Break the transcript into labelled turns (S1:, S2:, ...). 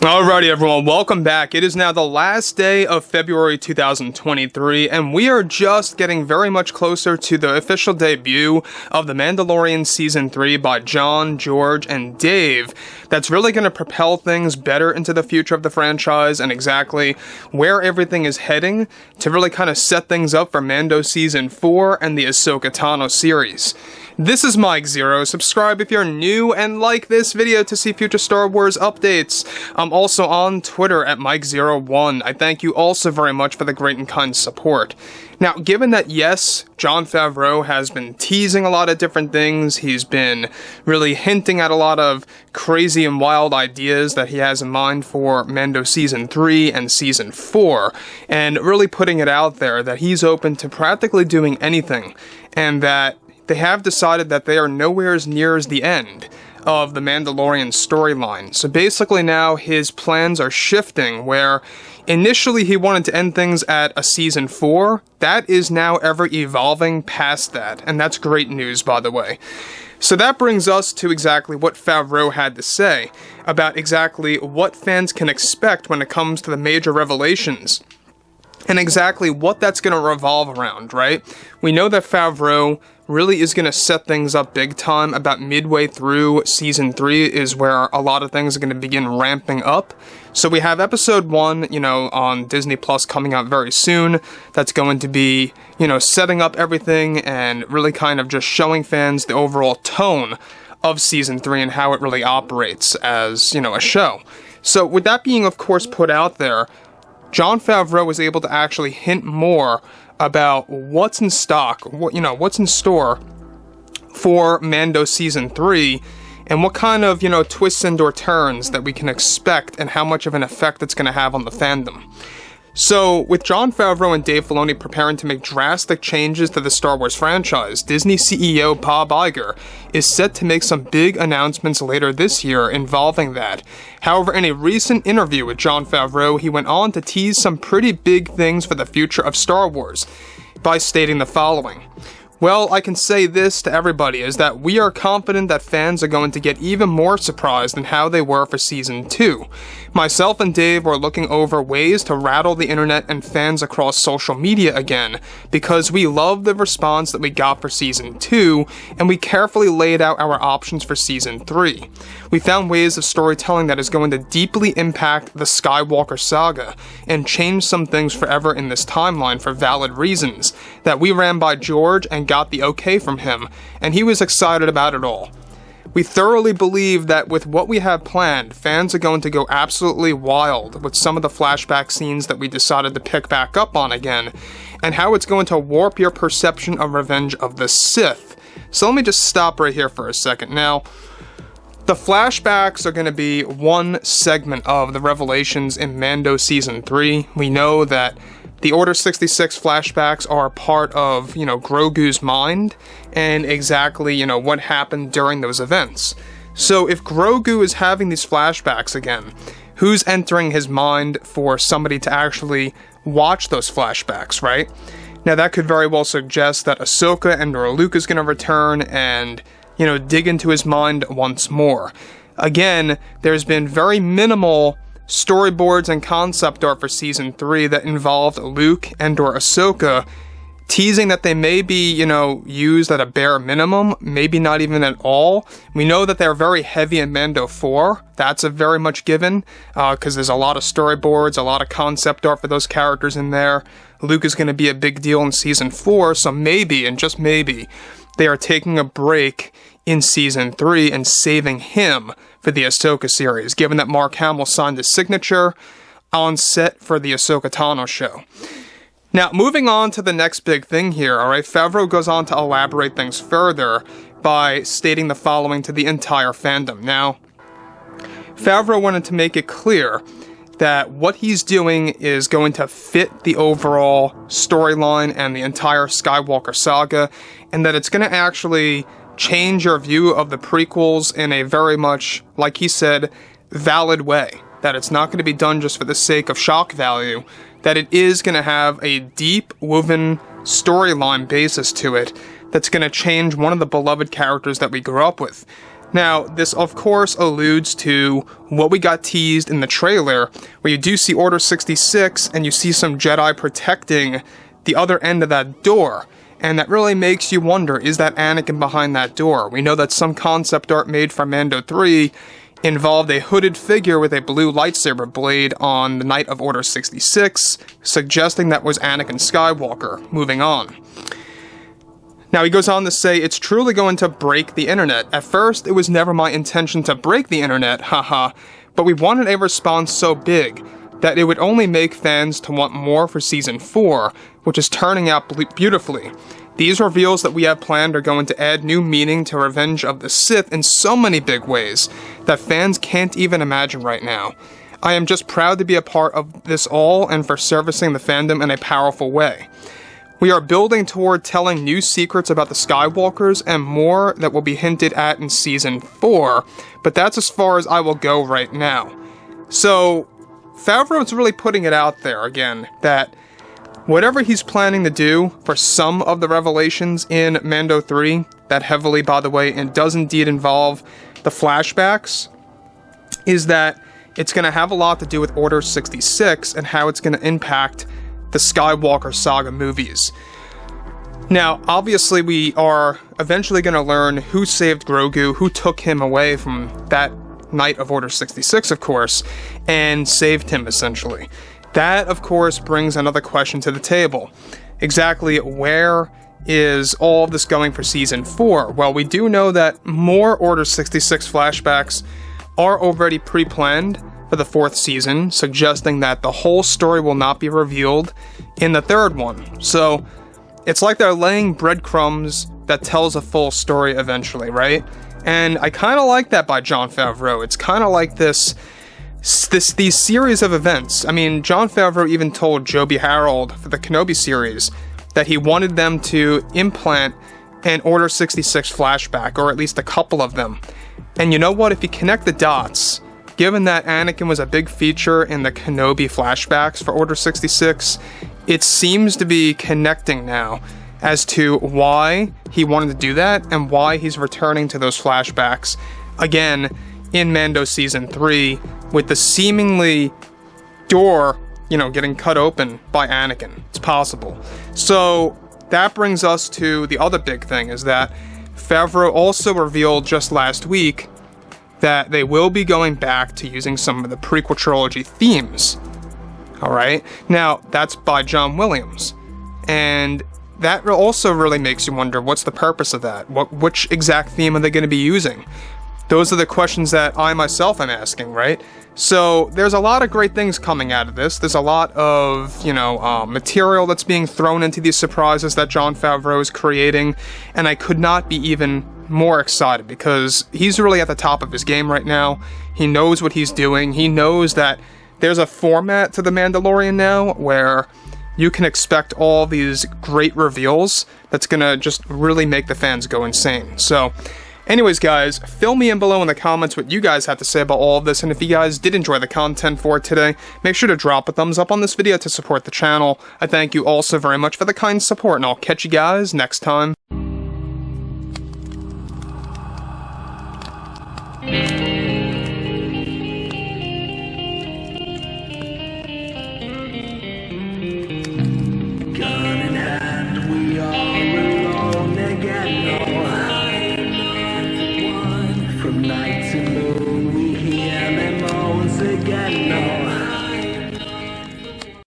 S1: Alrighty everyone, welcome back. It is now the last day of February 2023, and we are just getting very much closer to the official debut of The Mandalorian Season 3 by Jon, George, and Dave. That's really going to propel things better into the future of the franchise and exactly where everything is heading to really kind of set things up for Mando Season 4 and the Ahsoka Tano series. This is Mike Zero. Subscribe if you're new and like this video to see future Star Wars updates. I'm also on Twitter at Mike01. I thank you also very much for the great and kind support. Now, given that yes, Jon Favreau has been teasing a lot of different things, he's been really hinting at a lot of crazy and wild ideas that he has in mind for Mando Season 3 and Season 4, and really putting it out there that he's open to practically doing anything, and that they have decided that they are nowhere near the end of the Mandalorian storyline. So basically now his plans are shifting, where initially he wanted to end things at a Season 4. That is now ever evolving past that, and that's great news, by the way. So that brings us to exactly what Favreau had to say about exactly what fans can expect when it comes to the major revelations, and exactly what that's going to revolve around, right? We know that Favreau really is going to set things up big time. About midway through Season 3 is where a lot of things are going to begin ramping up. So we have Episode 1, on Disney Plus coming out very soon. That's going to be, setting up everything and really kind of just showing fans the overall tone of Season 3 and how it really operates as, a show. So with that being, of course, put out there, Jon Favreau was able to actually hint more about what's in stock, what's in store for Mando Season 3, and what kind of, twists and or turns that we can expect and how much of an effect it's going to have on the fandom. So, with Jon Favreau and Dave Filoni preparing to make drastic changes to the Star Wars franchise, Disney CEO Bob Iger is set to make some big announcements later this year involving that. However, in a recent interview with Jon Favreau, he went on to tease some pretty big things for the future of Star Wars by stating the following. Well, I can say this to everybody, is that we are confident that fans are going to get even more surprised than how they were for Season 2. Myself and Dave were looking over ways to rattle the internet and fans across social media again, because we love the response that we got for Season 2, and we carefully laid out our options for Season 3. We found ways of storytelling that is going to deeply impact the Skywalker saga, and change some things forever in this timeline for valid reasons, that we ran by George and got the okay from him, and he was excited about it all. We thoroughly believe that with what we have planned, fans are going to go absolutely wild with some of the flashback scenes that we decided to pick back up on again, and how it's going to warp your perception of Revenge of the Sith. So let me just stop right here for a second. Now, the flashbacks are going to be one segment of the revelations in Mando Season 3. We know that the Order 66 flashbacks are part of, Grogu's mind, and exactly, what happened during those events. So if Grogu is having these flashbacks again, who's entering his mind for somebody to actually watch those flashbacks, right? Now that could very well suggest that Ahsoka and or Luke is going to return and, dig into his mind once more. Again, there's been very minimal storyboards and concept art for Season 3 that involved Luke and or Ahsoka, teasing that they may be, used at a bare minimum, maybe not even at all. We know that they're very heavy in Mando 4. That's a very much given, because there's a lot of storyboards, a lot of concept art for those characters in there. Luke is going to be a big deal in Season 4, so maybe, and just maybe, they are taking a break in Season 3 and saving him for the Ahsoka series, given that Mark Hamill signed his signature on set for the Ahsoka Tano show. Now, moving on to the next big thing here, alright, Favreau goes on to elaborate things further by stating the following to the entire fandom. Now, Favreau wanted to make it clear that what he's doing is going to fit the overall storyline and the entire Skywalker saga, and that it's going to actually change your view of the prequels in a very much, like he said, valid way. That it's not going to be done just for the sake of shock value, that it is going to have a deep woven storyline basis to it that's going to change one of the beloved characters that we grew up with. Now, this of course alludes to what we got teased in the trailer, where you do see Order 66 and you see some Jedi protecting the other end of that door. And that really makes you wonder, is that Anakin behind that door? We know that some concept art made for Mando 3 involved a hooded figure with a blue lightsaber blade on the night of Order 66, suggesting that was Anakin Skywalker. Moving on. Now he goes on to say, it's truly going to break the internet. At first, it was never my intention to break the internet, haha, but we wanted a response so big that it would only make fans to want more for Season 4, which is turning out beautifully. These reveals that we have planned are going to add new meaning to Revenge of the Sith in so many big ways that fans can't even imagine right now. I am just proud to be a part of this all and for servicing the fandom in a powerful way. We are building toward telling new secrets about the Skywalkers and more that will be hinted at in Season 4, but that's as far as I will go right now. So, Favreau's really putting it out there again, that whatever he's planning to do for some of the revelations in Mando 3, that heavily, by the way, and does indeed involve the flashbacks, is that it's going to have a lot to do with Order 66 and how it's going to impact the Skywalker saga movies. Now, obviously, we are eventually going to learn who saved Grogu, who took him away from that night of Order 66, of course, and saved him, essentially. That, of course, brings another question to the table. Exactly where is all of this going for Season 4? Well, we do know that more Order 66 flashbacks are already pre-planned for the 4th season, suggesting that the whole story will not be revealed in the 3rd one. So, it's like they're laying breadcrumbs that tells a full story eventually, right? And I kind of like that by Jon Favreau. It's kind of like these series of events. I mean, Jon Favreau even told Joby Harold for the Kenobi series that he wanted them to implant an Order 66 flashback, or at least a couple of them. And you know what? If you connect the dots, given that Anakin was a big feature in the Kenobi flashbacks for Order 66, it seems to be connecting now as to why he wanted to do that and why he's returning to those flashbacks again in Mando Season 3 with the seemingly door, getting cut open by Anakin. It's possible. So that brings us to the other big thing, is that Favreau also revealed just last week that they will be going back to using some of the prequel trilogy themes. Alright? Now, that's by John Williams. And that also really makes you wonder, what's the purpose of that? Which exact theme are they going to be using? Those are the questions that I myself am asking, right? So, there's a lot of great things coming out of this. There's a lot of, material that's being thrown into these surprises that Jon Favreau is creating, and I could not be even more excited because he's really at the top of his game right now. He knows what he's doing. He knows that there's a format to The Mandalorian now where you can expect all these great reveals that's gonna just really make the fans go insane. So, anyways guys, fill me in below in the comments what you guys have to say about all of this, and if you guys did enjoy the content for today, make sure to drop a thumbs up on this video to support the channel. I thank you all so very much for the kind support, and I'll catch you guys next time.
S2: From night to moon, we hear them moans again.